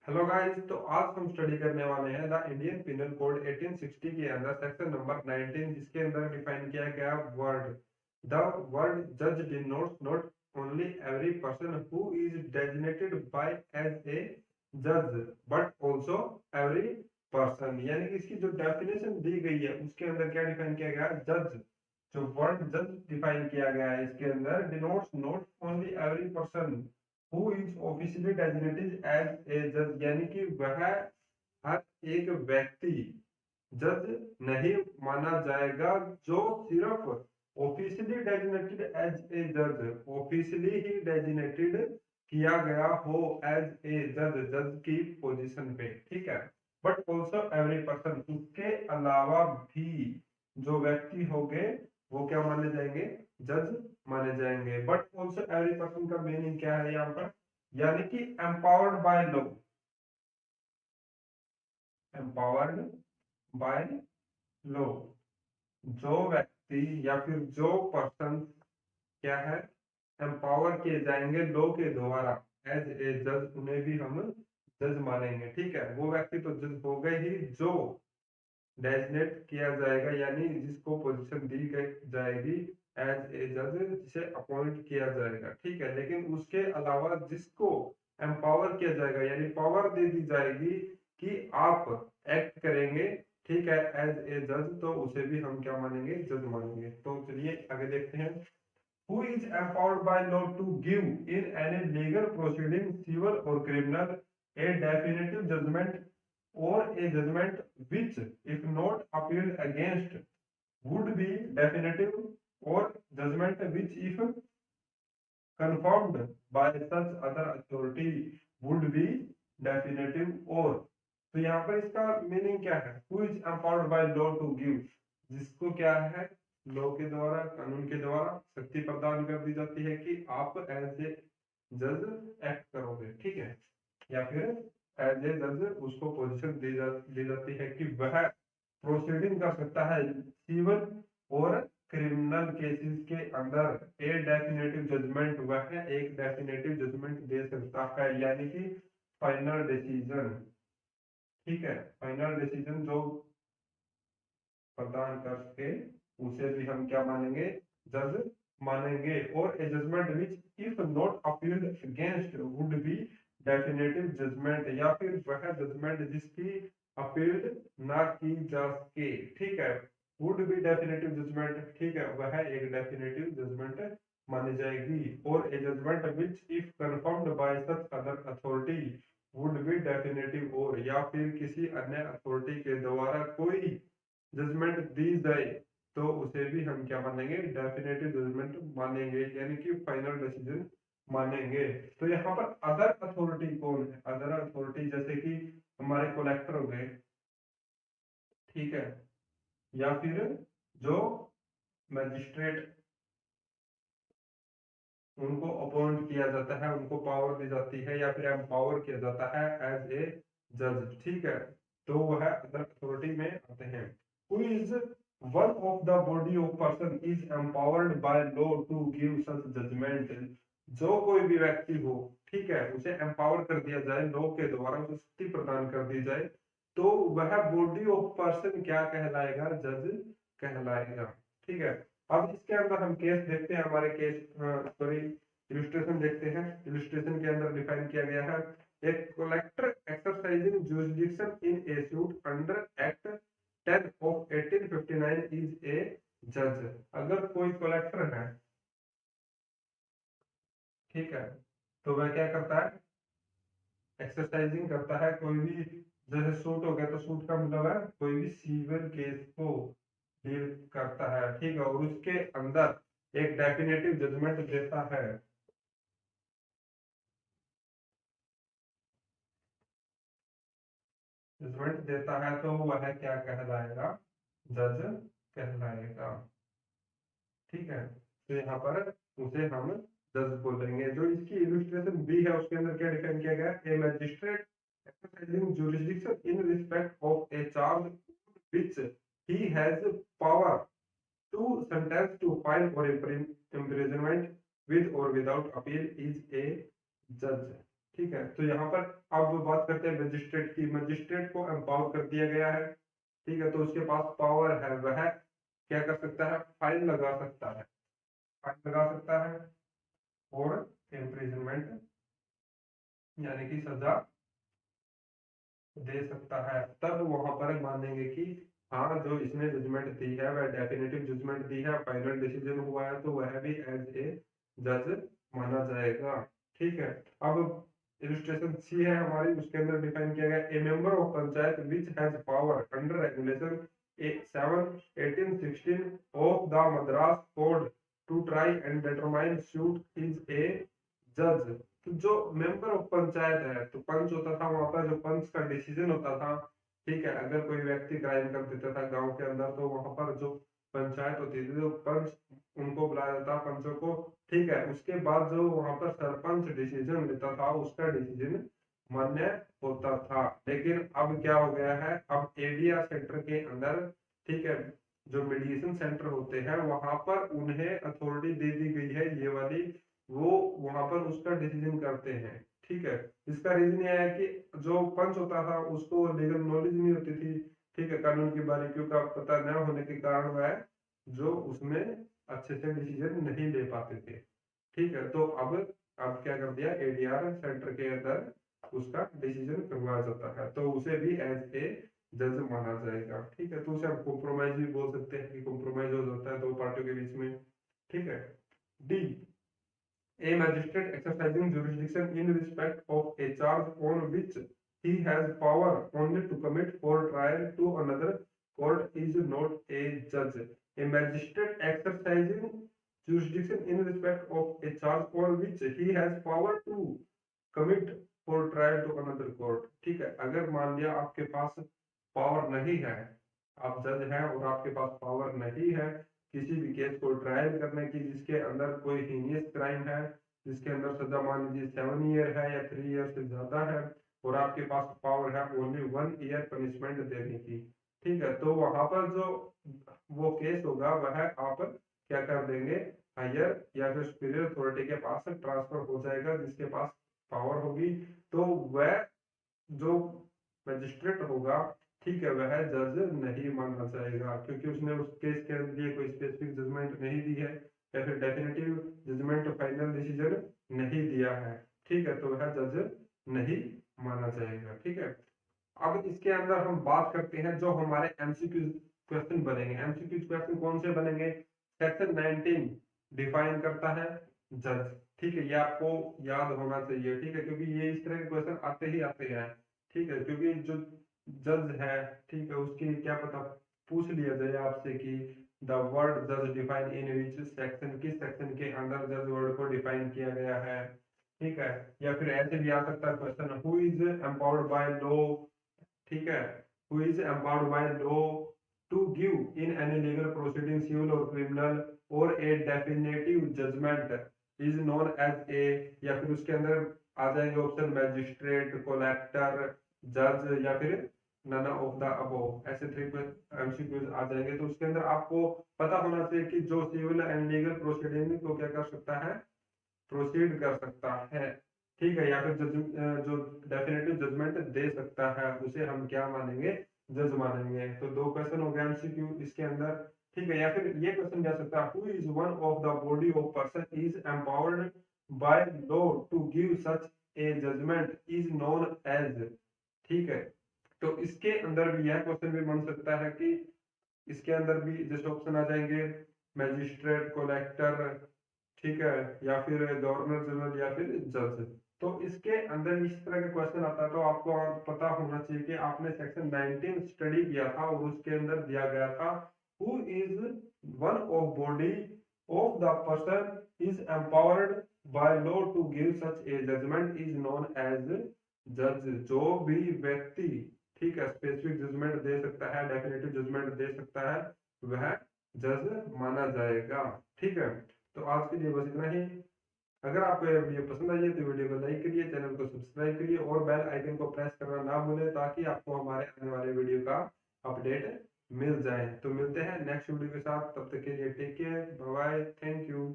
Hello guys, तो आज हम स्टडी करने वाले हैं द इंडियन पिनल कोड 1860 के अंदर सेक्शन नंबर 19, जिसके अंदर डिफाइन किया गया वर्ड। द वर्ड जज denotes not only every person who is designated by as a जज बट ऑल्सो एवरी पर्सन। यानी कि इसकी जो डेफिनेशन दी गई है उसके अंदर क्या डिफाइन किया गया, जज। जो वर्ड जज डिफाइन किया गया है इसके अंदर denotes not only every person who is officially designated as a जज, यानी कि वह हर एक व्यक्ति जज नहीं माना जाएगा जो सिर्फ ऑफिशियली डेजिग्नेटेड एज ए जज, ऑफिशियली ही डेजिग्नेटेड किया गया हो एज ए जज, जज की पोजीशन पे। ठीक है, बट ऑल्सो एवरी पर्सन, उसके अलावा भी जो व्यक्ति होंगे वो क्या माने जाएंगे, जज माने जाएंगे। बट ऑल्सो एवरी पर्सन का मीनिंग क्या है यहाँ पर, यानी कि empowered by law, empowered by law, जो व्यक्ति या फिर जो पर्सन क्या है, एम्पावर किए जाएंगे लॉ के द्वारा एज ए जज, उन्हें भी हम जज मानेंगे। ठीक है, वो व्यक्ति तो जज हो गए ही जो डेजिग्नेट किया जाएगा, यानी जिसको पोजीशन दी गई जाएगी एज ए जज, जिसे अपॉइंट किया जाएगा। ठीक है, लेकिन उसके अलावा जिसको एम्पावर किया जाएगा, यानी पावर दे दी जाएगी कि आप एक्ट करेंगे, ठीक है, एज ए जज, तो उसे भी हम क्या मानेंगे, जज मानेंगे। तो चलिए आगे देखते हैं। Who is empowered by law to give in any legal proceeding, civil or criminal, a definitive judgment or a judgment which, if not appealed against, would be definitive, or judgment which, if confirmed by such other authority, would be definitive, or। तो यहाँ पर इसका meaning क्या है, who is empowered by law to give, जिसको क्या है, law के द्वारा, कानून के द्वारा शक्ति प्रदान कर दी जाती है कि आप एज ए जज एक्ट करोगे। ठीक है, या फिर एज ए जज उसको पोजीशन दी जाती है कि वह प्रोसीडिंग कर सकता है सिविल और क्रिमिनल केसेस के अंदर ए डेफिनेटिव जजमेंट, वह एक डेफिनेटिव जजमेंट दे सकता है, यानी कि फाइनल डिसीजन। ठीक है, फाइनल डिसीजन जो प्रदान करके उसे भी हम क्या मानेंगे, जज मानेंगे। और a judgement which if not appealed against would be definitive judgement, या फिर वह जजमेंट जिसकी अपील्ड ना की जा सके, ठीक है, वुड बी डेफिनेटिव जजमेंट, ठीक है, वह एक डेफिनेटिव जजमेंट मानी जाएगी। और a judgement which if confirmed by such other authority would be definitive, और या फिर किसी अन्य अथॉरिटी के द्वारा कोई जजमेंट दी जाए तो उसे भी हम क्या मानेंगे, डेफिनेटिव जजमेंट मानेंगे, यानी कि फाइनल डिसीजन मानेंगे। तो यहाँ पर अदर अथॉरिटी कौन है, अदर अथॉरिटी जैसे कि हमारे कलेक्टर हो गए, ठीक है, या फिर जो मैजिस्ट्रेट, उनको अपॉइंट किया जाता है, उनको पावर दी जाती है, या फिर एम्पावर किया जाता है एज ए जज। ठीक है, तो वह अदर अथॉरिटी में आते हैं। Who is one of the body of person is empowered by law to give such judgement, जो कोई भी व्यक्ति हो, ठीक है, उसे एम्पावर कर दिया जाए लॉ के द्वारा, उसे शक्ति प्रदान कर दी जाए, तो वह बॉडी ऑफ पर्सन क्या कहलाएगा, जज कहलाएगा। ठीक है, अब इसके अंदर हम केस देखते हैं, हमारे केस सॉरी इलस्ट्रेशन देखते हैं। इलस्ट्रेशन के अंदर डिफाइन किया गया है, एक collector exercising jurisdiction in A suit under act 10 of 1859 is a जज। अगर कोई कलेक्टर है, ठीक है, तो वह क्या करता है, एक्सरसाइजिंग करता है कोई भी, जैसे सूट हो गया तो सूट का मतलब है कोई भी सिविल केस को डील करता है, ठीक है, और उसके अंदर एक डेफिनेटिव जजमेंट देता है, जजमेंट देता है, तो वह क्या कहलाएगा, जज कहलाएगा। ठीक है, तो यहाँ पर उसे हम जज बोलेंगे। जो इसकी इलस्ट्रेशन बी है उसके अंदर क्या डिफाइन किया गया, a magistrate exercising jurisdiction in respect of a charge which he has power to sentence to file or imprisonment with or without appeal is a judge। ठीक है, तो यहाँ पर अब बात करते हैं मजिस्ट्रेट की। मजिस्ट्रेट को एम्पावर कर दिया गया है, ठीक है, तो उसके पास पावर है, वह क्या कर सकता है, फाइन लगा सकता है, फाइन लगा सकता है और इम्प्रिजनमेंट यानी कि सजा दे सकता है। तब वहां पर मानेंगे कि हाँ, जो इसने जजमेंट दी है वह डेफिनेटिव जजमेंट दी है, फाइनल डिसीजन हुआ है, तो वह भी एज ए जज माना जाएगा। ठीक है, अब इलस्ट्रेशन सी है हमारी, उसके अंदर डिफाइन किया गया a member of panchayat which has power under regulation 7/1816 of the Madras code to try and determine suit is a जज। तो जो मेंबर ऑफ पंचायत है, तो पंच होता था वहां पर, जो पंच का डिसीजन होता था, ठीक है, अगर कोई व्यक्ति क्राइम कर देता था गांव के अंदर, तो वहां पर जो पंचायत होती थी, जो पंच, उनको बुलाया जाता पंचों को, ठीक है, उसके बाद जो वहां पर सरपंच डिसीजन लेता था, उसका डिसीजन मान्य होता था। लेकिन अब क्या हो गया है, अब एडीआर सेंटर के अंदर, ठीक है, जो मेडिएशन सेंटर होते हैं वहां पर उन्हें अथॉरिटी दे दी गई है ये वाली, वो वहां पर उसका डिसीजन करते हैं। ठीक है, इसका रीजन यह है कि जो पंच होता था उसको लीगल नॉलेज नहीं होती थी, ठीक है, कानून की बारीकियों का पता न होने के कारण वह जो उसमें अच्छे से डिसीजन नहीं ले पाते थे। ठीक है, तो अब क्या कर दिया, एडीआर सेंटर के अंदर उसका डिसीजन करवाया जाता है, तो उसे भी एज ए जज माना जाएगा। ठीक है, तो उसे हम कॉम्प्रोमाइज भी बोल सकते हैं कि कॉम्प्रोमाइज हो जाता है दो पार्टियों के बीच में। ठीक है, D, a magistrate exercising jurisdiction in respect of a charge on which he has power only to commit for trial to another court is not a judge. A magistrate exercising jurisdiction in respect of a charge on which he has power to commit for trial to another court। ठीक है, अगर मान लिया आपके पास power नहीं है, आप जज हैं और आपके पास पावर नहीं है किसी भी केस को ट्रायल करने की जिसके अंदर कोई हीनियस क्राइम है, जिसके अंदर सजा मान लीजिए 7 ईयर है या 3 ईयर से ज्यादा है, और आपके पास पावर है ओनली 1 ईयर पनिशमेंट देने की, ठीक है, तो वहां पर जो वो केस होगा वह आप क्या कर देंगे, हायर या फिर सुपीरियर अथॉरिटी के पास ट्रांसफर हो जाएगा, जिसके पास पावर होगी, तो वह जो मजिस्ट्रेट होगा, ठीक है, वह जज नहीं माना जाएगा, क्योंकि उसने उस केस के लिए कोई स्पेसिफिक जजमेंट नहीं दी है या फिर डेफिनेटिव जजमेंट फाइनल डिसीजन नहीं दिया है। ठीक है, तो वह जज नहीं माना जाएगा। ठीक है, अब इसके अंदर हम बात करते हैं जो हमारे एमसीक्यू क्वेश्चन बनेंगे। एमसीक्यू क्वेश्चन कौन से बनेंगे, सेक्शन 19 डिफाइन करता है जज। ठीक है, ये आपको याद होना चाहिए, ठीक है, क्योंकि ये इस तरह के क्वेश्चन आते ही आते हैं। ठीक है, क्योंकि जो जज है, ठीक है, उसकी क्या पता पूछ लिया जाए आपसे कि द वर्ड जज डिफाइन इन विच सेक्शन, किस सेक्शन के अंदर जज वर्ड को डिफाइन किया गया है। ठीक है, या फिर ऐसे भी आ सकता है question, who is empowered by law, ठीक है, who is empowered by law to give in any legal proceeding civil और क्रिमिनल और a definitive judgment is known as a, या फिर उसके अंदर आ जाएंगे ऑप्शन मैजिस्ट्रेट, कलेक्टर, जज या फिर नन ऑफ द अबव, ऐसे 3 एमसीक्यूज आ जाएंगे। तो उसके अंदर आपको पता होना चाहिए कि जो सिविल एंड लीगल प्रोसीडिंग को क्या कर सकता है, प्रोसीड कर सकता है, ठीक है, या फिर जो डेफिनेटिव जजमेंट दे सकता है उसे हम क्या मानेंगे, जज मानेंगे। तो 2 क्वेश्चन हो गए एमसीक्यू इसके अंदर। ठीक है, या फिर ये क्वेश्चन क्या सकता है, who is one of the body of person is empowered by law to give such a judgement is known as. ठीक है, तो इसके अंदर भी यह क्वेश्चन भी बन सकता है कि इसके अंदर भी जैसे ऑप्शन आ जाएंगे मैजिस्ट्रेट, कलेक्टर, ठीक है, या फिर गवर्नर जनरल या फिर जज। तो इसके अंदर इस तरह का क्वेश्चन आता है, तो आपको पता होना चाहिए कि आपने सेक्शन 19 स्टडी किया था और उसके अंदर दिया गया था who is one of body of the person is empowered by law to give such a judgement is known as जज। जो भी व्यक्ति, ठीक है, स्पेसिफिक जजमेंट दे सकता है, डेफिनेटिव जजमेंट दे सकता है, वह जज माना जाएगा। ठीक है, तो आज के लिए बस इतना ही। अगर आपको यह वीडियो पसंद आई है तो वीडियो को लाइक करिए, चैनल को सब्सक्राइब करिए और बेल आइकन को प्रेस करना ना भूलें, ताकि आपको हमारे आने वाले वीडियो का अपडेट मिल जाए। तो मिलते हैं नेक्स्ट वीडियो के साथ, तब तक के लिए take care, bye bye, thank you.